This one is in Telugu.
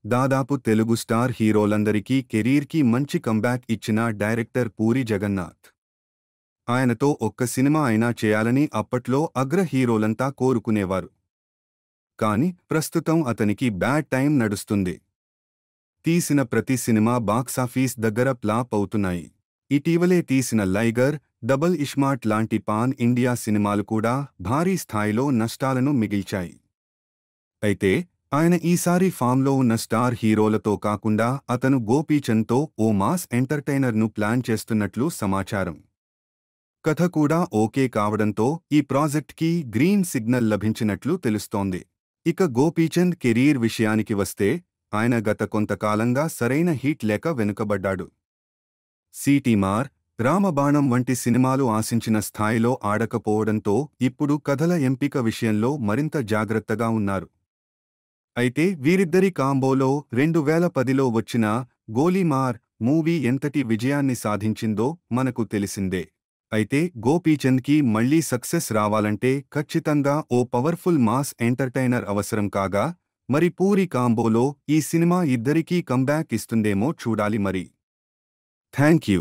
దాదాపు తెలుగు స్టార్ హీరోలందరికీ కెరీర్కి మంచి కంబ్యాక్ ఇచ్చిన డైరెక్టర్ పూరి జగన్నాథ్. ఆయనతో ఒక్క సినిమా అయినా చేయాలని అప్పట్లో అగ్ర హీరోలంతా కోరుకునేవారు. కాని ప్రస్తుతం అతనికి బ్యాడ్ టైం నడుస్తుంది. తీసిన ప్రతి సినిమా బాక్సాఫీస్ దగ్గర ఫ్లాప్ అవుతున్నాయి. ఇటీవలే తీసిన లైగర్, డబుల్ ఇస్మార్ట్ లాంటి పాన్ ఇండియా సినిమాలు కూడా భారీ స్థాయిలో నష్టాలను మిగిల్చాయి. అయితే ఆయన ఈసారి ఫామ్లో ఉన్న స్టార్ హీరోలతో కాకుండా అతను గోపీచంద్తో ఓ మాస్ ఎంటర్టైనర్ను ప్లాన్ చేస్తున్నట్లు సమాచారం. కథ కూడా ఓకే కావడంతో ఈ ప్రాజెక్ట్కి గ్రీన్ సిగ్నల్ లభించినట్లు తెలుస్తోంది. ఇక గోపీచంద్ కెరీర్ విషయానికి వస్తే ఆయన గత కొంతకాలంగా సరైన హిట్ లేక వెనుకబడ్డాడు. సిటీమార్, రామబాణం వంటి సినిమాలు ఆశించిన స్థాయిలో ఆడకపోవడంతో ఇప్పుడు కథల ఎంపిక విషయంలో మరింత జాగ్రత్తగా ఉన్నారు. అయితే వీరిద్దరి కాంబోలో 2010లో వచ్చిన గోలీమార్ మూవీ ఎంతటి విజయాన్ని సాధించిందో మనకు తెలిసిందే. అయితే గోపీచంద్కి మళ్లీ సక్సెస్ రావాలంటే ఖచ్చితంగా ఓ పవర్ఫుల్ మాస్ ఎంటర్టైనర్ అవసరం కాగా, మరి పూరి కాంబోలో ఈ సినిమా ఇద్దరికీ కంబ్యాక్ ఇస్తుందేమో చూడాలి మరి. Thank you.